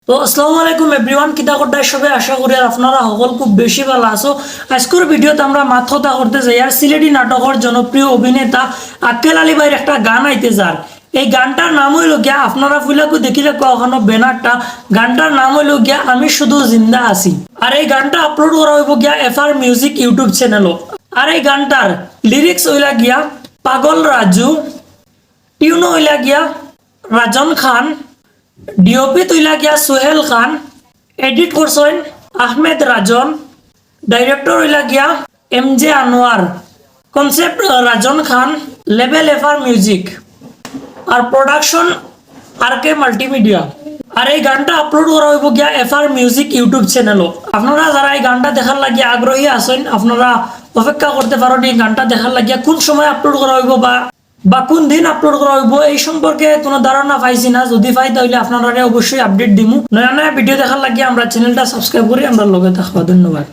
তো আসসালামু আলাইকুম এভরিওয়ান, কিতা করতে সবে আশা করি আর আপনারা সকল খুব বেশি ভালো আছো। আজকের ভিডিওতে আমরা মাথা করতে যাই আর সিলেটি নাটকের জনপ্রিয় অভিনেতা আক্কেল আলী ভাইয়ের একটা গান আইতে যার। এই গানটার নাম হইল গিয়া, আপনারা ফুলাকু দেখিলে কখনো ব্যানারটা, গানটার নাম হইল গিয়া আমি শুধু জিন্দা আছি। আর এই গানটা আপলোড করা হইব গিয়া এফআর মিউজিক ইউটিউব চ্যানেলও। আর এই গানটার লিরিক্স হইলা গিয়া পাগল রাজু, টিউন হইলা গিয়া রাজন খান, ডিওপি তৈলা গিয়া সোহেল খান, এডিট করছেন আহমেদ রাজন, ডাইরেক্টর হইলা গিয়া এমজে আনোয়ার, কনসেপ্ট রাজন খান, লেভেল এফআর মিউজিক, আর প্রোডাকশন আরকে মাল্টিমিডিয়া। আর এই গানটা আপলোড করা হইব গিয়া এফআর মিউজিক ইউটিউব চ্যানেলও। আপনারা যারা এই গানটা দেখার লাগিয়া আগ্রহী আছেন, আপনারা অপেক্ষা করতে পারেন এই গানটা দেখার লাগিয়া কোন সময় আপলোড করা হইব বা কোন দিন আপলোড করা হইব এই সম্পর্কে কোনো ধারণা পাইছি না। যদি পাই তাহলে আপনারা অবশ্যই আপডেট দিমু। নয়া নয়া ভিডিও দেখার লাগিয়া আমরা চ্যানেলটা সাবস্ক্রাইব করি, আমরা লগে থাকবা। ধন্যবাদ।